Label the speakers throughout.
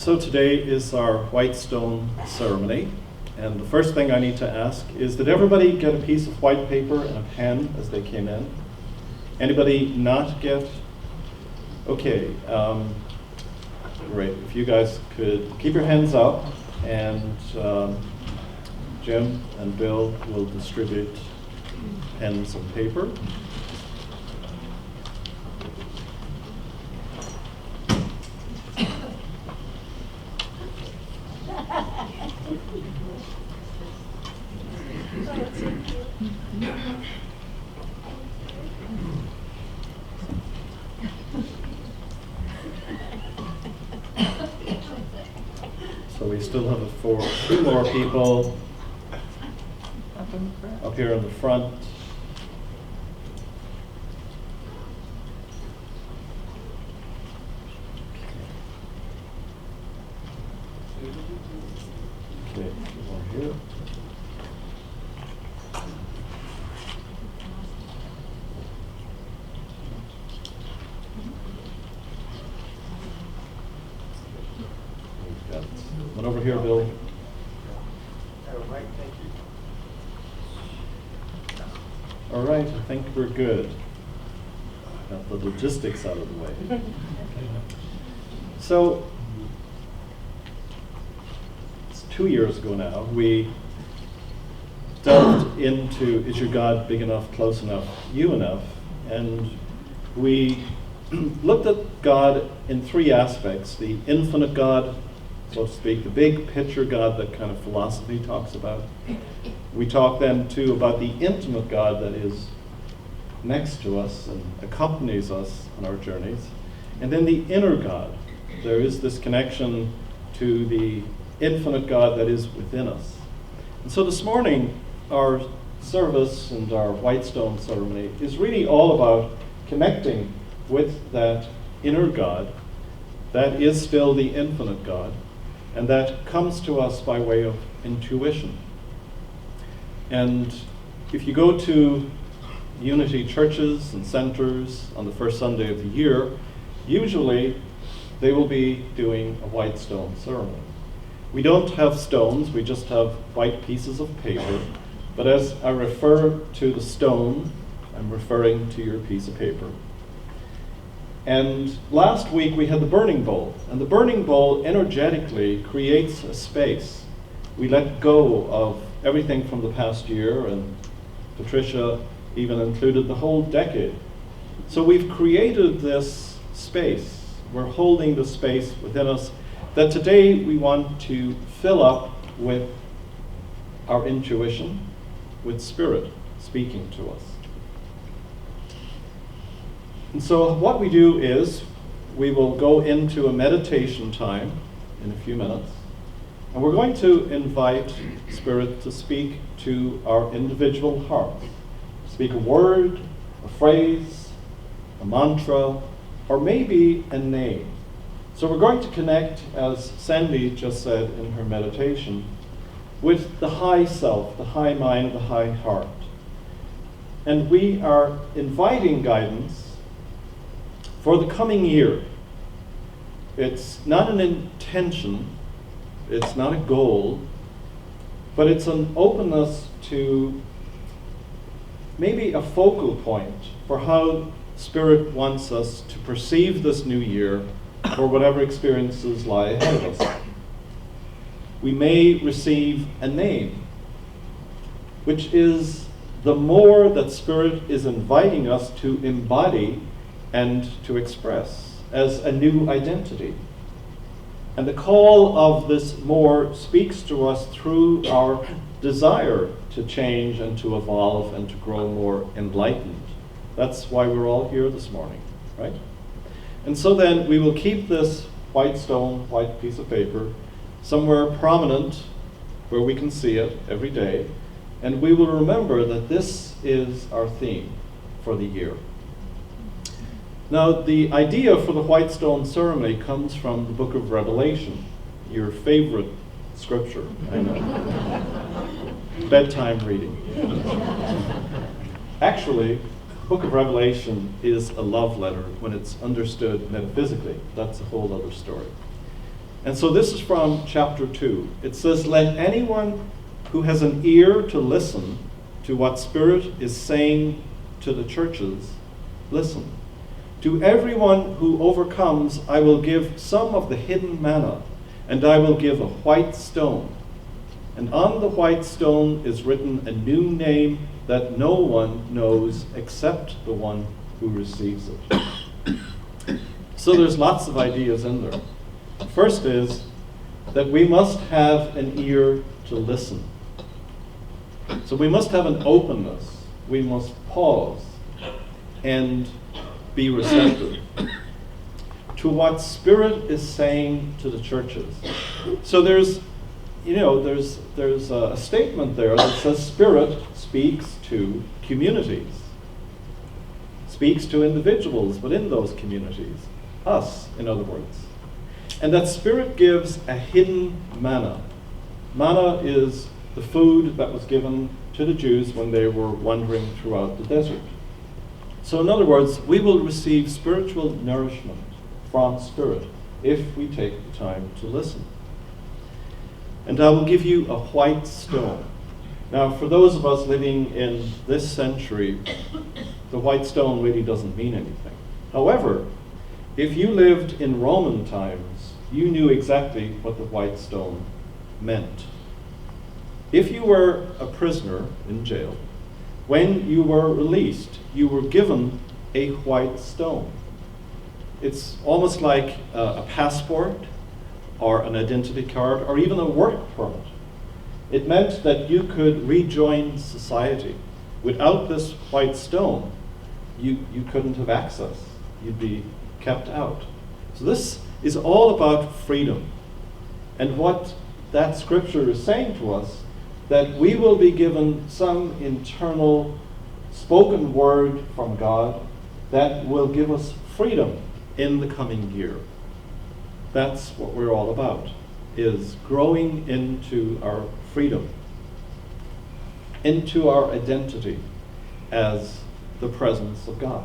Speaker 1: So today is our white stone ceremony, and the first thing I need to ask is, did everybody get a piece of white paper and a pen as they came in? Anybody not get? Okay, great. If you guys could keep your hands up, and Jim and Bill will distribute pens and paper. So we still have two more people up here in the front. Okay, one here. One over here, Bill. All right, I think we're good. Got the logistics out of the way. So, it's 2 years ago now, we delved into Is Your God Big Enough, Close Enough, You Enough? And we looked at God in three aspects: the infinite God, so to speak, the big picture God that kind of philosophy talks about. We talked then too about the intimate God that is next to us and accompanies us on our journeys. And then the inner God. There is this connection to the infinite God that is within us. And so this morning, our service and our white stone ceremony is really all about connecting with that inner God that is still the infinite God, and that comes to us by way of intuition. And if you go to Unity churches and centers on the first Sunday of the year, usually they will be doing a white stone ceremony. We don't have stones, we just have white pieces of paper. But as I refer to the stone, I'm referring to your piece of paper. And last week we had the burning bowl, and the burning bowl energetically creates a space. We let go of everything from the past year, and Patricia even included the whole decade. So we've created this space. We're holding the space within us that today we want to fill up with our intuition, with Spirit speaking to us. And so what we do is we will go into a meditation time in a few minutes, and we're going to invite Spirit to speak to our individual hearts. Speak a word, a phrase, a mantra, or maybe a name. So we're going to connect, as Sandy just said in her meditation, with the high self, the high mind, the high heart. And we are inviting guidance for the coming year. It's not an intention, it's not a goal, but it's an openness to maybe a focal point for how Spirit wants us to perceive this new year or whatever experiences lie ahead of us. We may receive a name, which is the more that Spirit is inviting us to embody and to express as a new identity. And the call of this more speaks to us through our desire to change and to evolve and to grow more enlightened. That's why we're all here this morning, right? And so then we will keep this white stone, white piece of paper, somewhere prominent where we can see it every day, and we will remember that this is our theme for the year. Now, the idea for the white stone ceremony comes from the book of Revelation, your favorite scripture, I know. Bedtime reading. Actually, the book of Revelation is a love letter when it's understood metaphysically. That's a whole other story. And so this is from chapter 2. It says, "Let anyone who has an ear to listen to what Spirit is saying to the churches, listen. To everyone who overcomes, I will give some of the hidden manna, and I will give a white stone. And on the white stone is written a new name that no one knows except the one who receives it." So there's lots of ideas in there. First is that we must have an ear to listen. So we must have an openness. We must pause and be receptive to what Spirit is saying to the churches. So there's a statement there that says Spirit speaks to communities, speaks to individuals within those communities, us, in other words. And that Spirit gives a hidden manna. Manna is the food that was given to the Jews when they were wandering throughout the desert. So in other words, we will receive spiritual nourishment from Spirit if we take the time to listen. "And I will give you a white stone." Now, for those of us living in this century, the white stone really doesn't mean anything. However, if you lived in Roman times, you knew exactly what the white stone meant. If you were a prisoner in jail, when you were released, you were given a white stone. It's almost like a passport or an identity card or even a work permit. It meant that you could rejoin society. Without this white stone, you couldn't have access. You'd be kept out. So this is all about freedom. And what that scripture is saying to us, that we will be given some internal spoken word from God that will give us freedom in the coming year. That's what we're all about, is growing into our freedom, into our identity as the presence of God.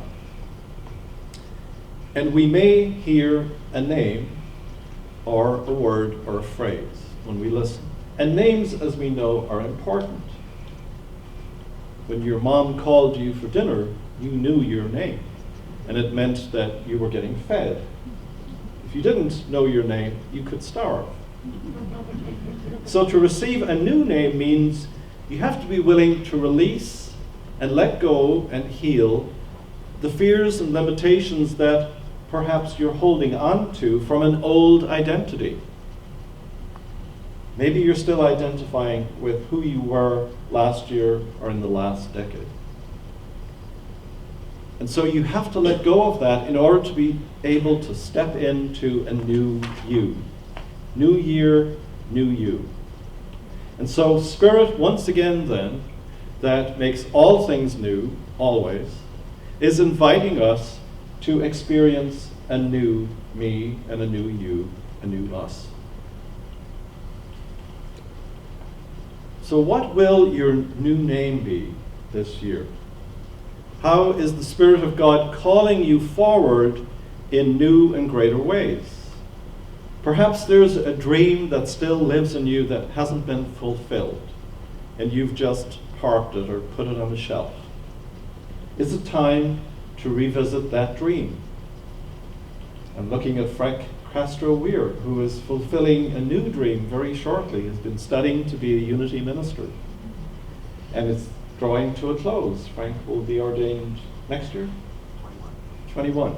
Speaker 1: And we may hear a name or a word or a phrase when we listen. And names, as we know, are important. When your mom called you for dinner, you knew your name, and it meant that you were getting fed. If you didn't know your name, you could starve. So to receive a new name means you have to be willing to release and let go and heal the fears and limitations that perhaps you're holding on to from an old identity. Maybe you're still identifying with who you were last year or in the last decade. And so you have to let go of that in order to be able to step into a new you. New year, new you. And so Spirit, once again then, that makes all things new, always, is inviting us to experience a new me and a new you, a new us. So what will your new name be this year? How is the Spirit of God calling you forward in new and greater ways? Perhaps there's a dream that still lives in you that hasn't been fulfilled, and you've just parked it or put it on the shelf. Is it time to revisit that dream? I'm looking at Frank Castro Weir, who is fulfilling a new dream very shortly. He's been studying to be a Unity minister, and it's drawing to a close. Frank will be ordained next year? 21.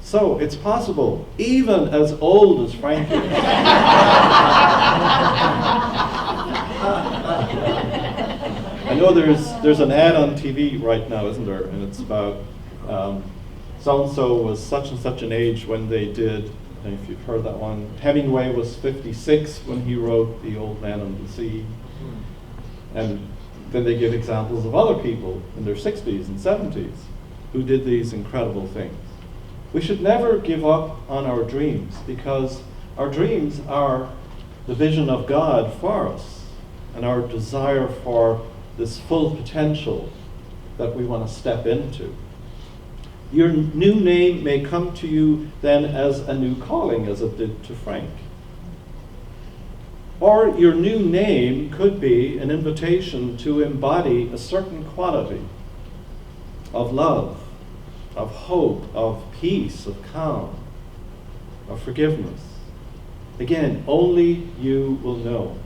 Speaker 1: So it's possible, even as old as Frank is. I know there's an ad on TV right now, isn't there? And it's about so-and-so was such and such an age when they did, I don't know if you've heard that one. Hemingway was 56 when he wrote The Old Man and the Sea. And then they give examples of other people in their 60s and 70s who did these incredible things. We should never give up on our dreams, because our dreams are the vision of God for us and our desire for this full potential that we want to step into. Your new name may come to you then as a new calling, as it did to Frank. Or your new name could be an invitation to embody a certain quality of love, of hope, of peace, of calm, of forgiveness. Again, only you will know.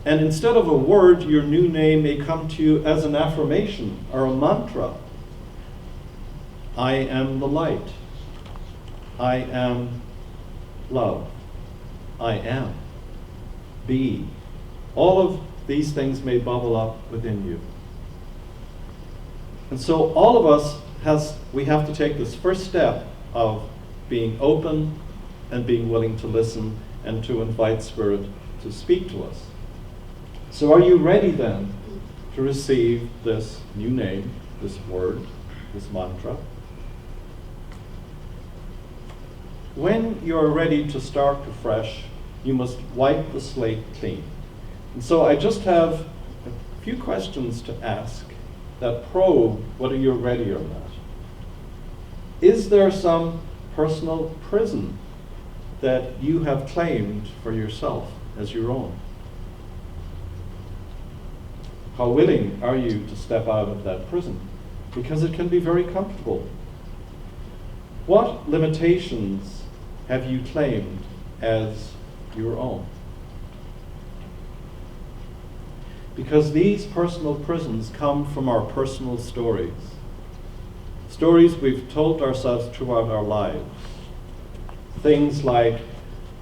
Speaker 1: And instead of a word, your new name may come to you as an affirmation or a mantra. I am the light. I am love. I am. Be. All of these things may bubble up within you. And so all of us we have to take this first step of being open and being willing to listen and to invite Spirit to speak to us. So are you ready then to receive this new name, this word, this mantra? When you're ready to start afresh, you must wipe the slate clean. And so I just have a few questions to ask that probe whether you're ready or not. Is there some personal prison that you have claimed for yourself as your own? How willing are you to step out of that prison? Because it can be very comfortable. What limitations have you claimed as your own? Because these personal prisons come from our personal stories. Stories we've told ourselves throughout our lives. Things like,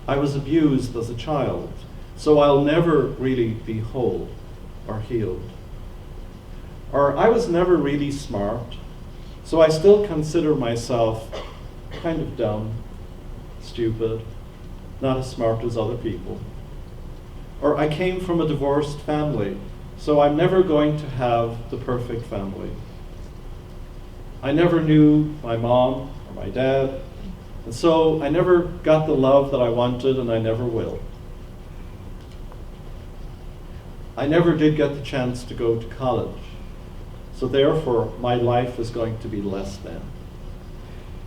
Speaker 1: I was abused as a child, so I'll never really be whole or healed. Or I was never really smart, so I still consider myself kind of dumb, stupid, not as smart as other people. Or I came from a divorced family, so I'm never going to have the perfect family. I never knew my mom or my dad, and so I never got the love that I wanted, and I never will. I never did get the chance to go to college, so therefore my life is going to be less than.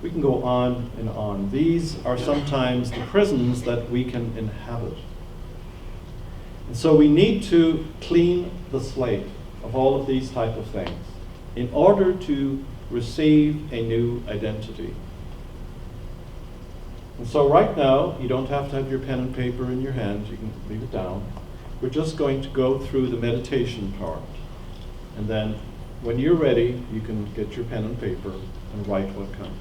Speaker 1: We can go on and on. These are sometimes the prisons that we can inhabit. And so we need to clean the slate of all of these type of things in order to receive a new identity. And so right now, you don't have to have your pen and paper in your hand, you can leave it down. We're just going to go through the meditation part. And then when you're ready, you can get your pen and paper and write what comes.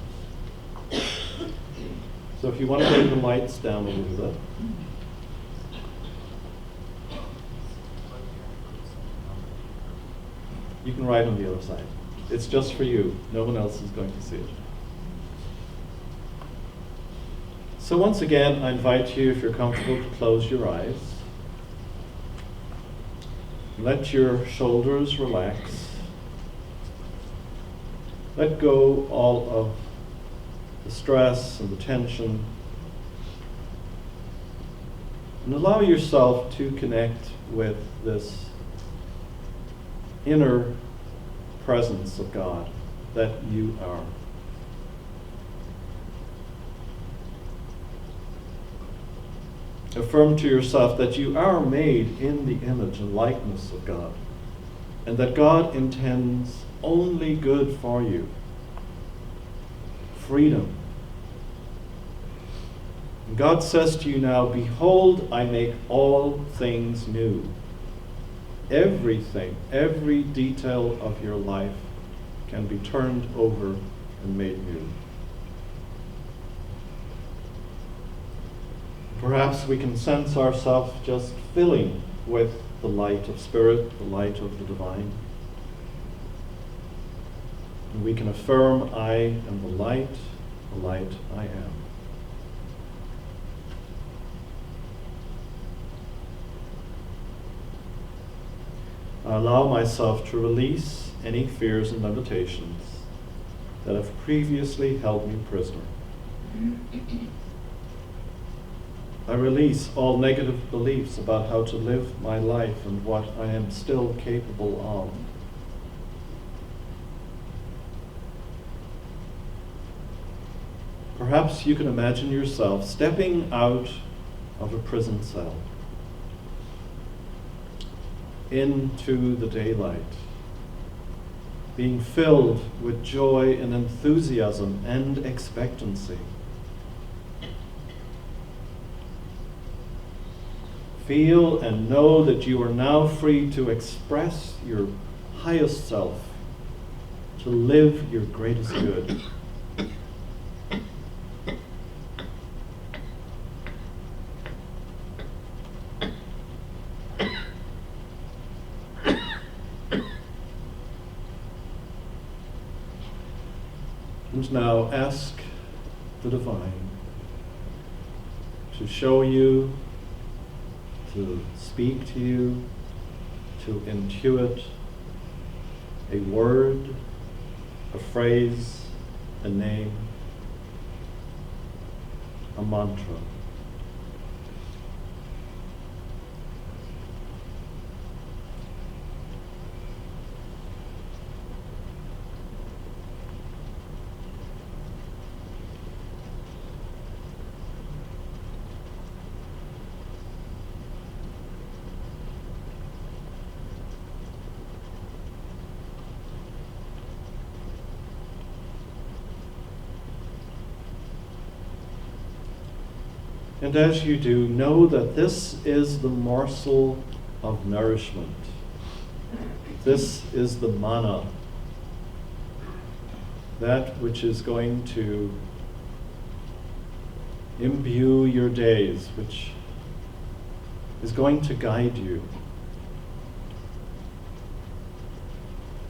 Speaker 1: So if you want to bring the lights down a little bit. You can write on the other side. It's just for you. No one else is going to see it. So once again, I invite you, if you're comfortable, to close your eyes. Let your shoulders relax. Let go all of the stress and the tension. And allow yourself to connect with this inner presence of God that you are. Affirm to yourself that you are made in the image and likeness of God, and that God intends only good for you. Freedom. And God says to you now, behold, I make all things new. Everything, every detail of your life can be turned over and made new. Perhaps we can sense ourselves just filling with the light of Spirit, the light of the divine. And we can affirm, I am the light I am. I allow myself to release any fears and limitations that have previously held me prisoner. I release all negative beliefs about how to live my life and what I am still capable of. perhaps you can imagine yourself stepping out of a prison cell into the daylight, being filled with joy and enthusiasm and expectancy. Feel and know that you are now free to express your highest self, to live your greatest good. And now ask the divine to show you, to speak to you, to intuit a word, a phrase, a name, a mantra. And as you do, know that this is the morsel of nourishment. This is the manna, that which is going to imbue your days, which is going to guide you,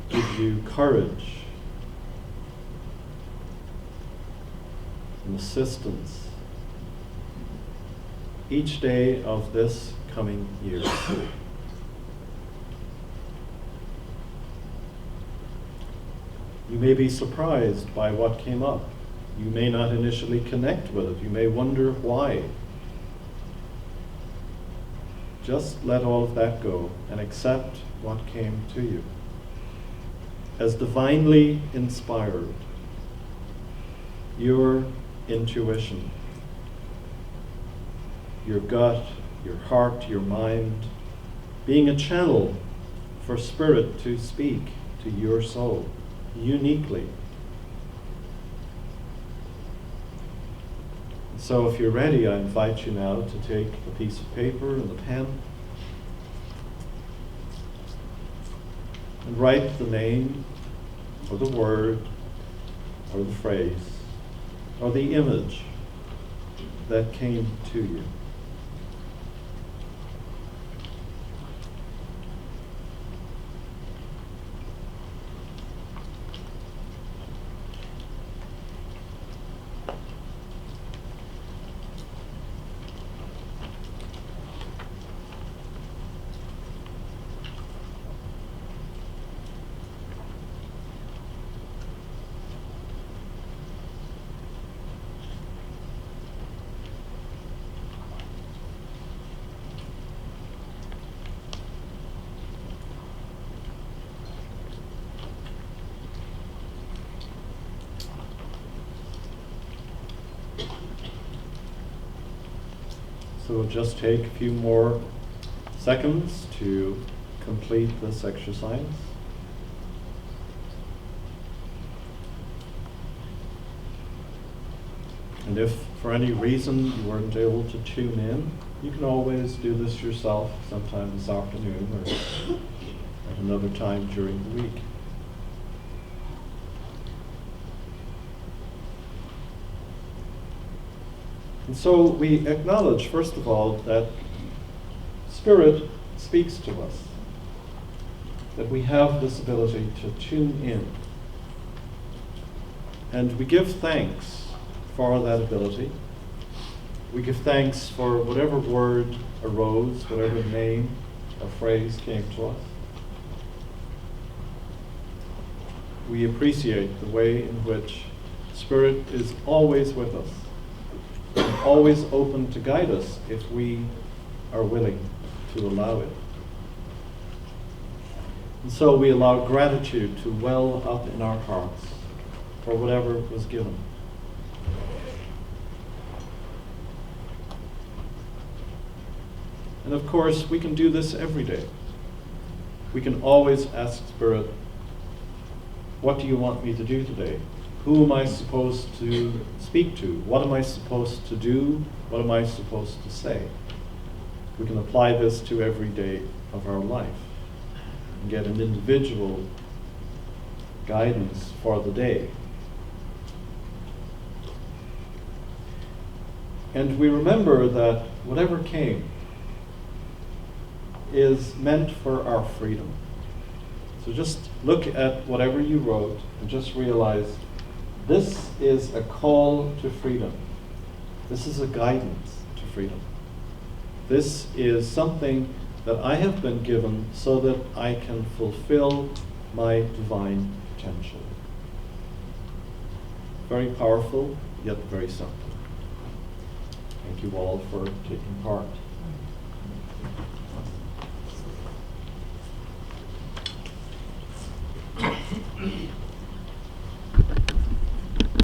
Speaker 1: give you courage and assistance each day of this coming year. You may be surprised by what came up. You may not initially connect with it. You may wonder why. Just let all of that go and accept what came to you as divinely inspired. Your intuition, your gut, your heart, your mind, being a channel for Spirit to speak to your soul uniquely. So if you're ready, I invite you now to take a piece of paper and a pen and write the name or the word or the phrase or the image that came to you. So we'll just take a few more seconds to complete this exercise. And if for any reason you weren't able to tune in, you can always do this yourself sometime this afternoon or at another time during the week. And so we acknowledge, first of all, that Spirit speaks to us, that we have this ability to tune in. And we give thanks for that ability. We give thanks for whatever word arose, whatever name or phrase came to us. We appreciate the way in which Spirit is always with us, always open to guide us if we are willing to allow it. And so we allow gratitude to well up in our hearts for whatever was given. And of course, we can do this every day. We can always ask Spirit, what do you want me to do today? Who am I supposed to speak to? What am I supposed to do? What am I supposed to say? We can apply this to every day of our life and get an individual guidance for the day. And we remember that whatever came is meant for our freedom. So just look at whatever you wrote and just realize this is a call to freedom. This is a guidance to freedom. This is something that I have been given so that I can fulfill my divine potential. Very powerful, yet very simple. Thank you all for taking part.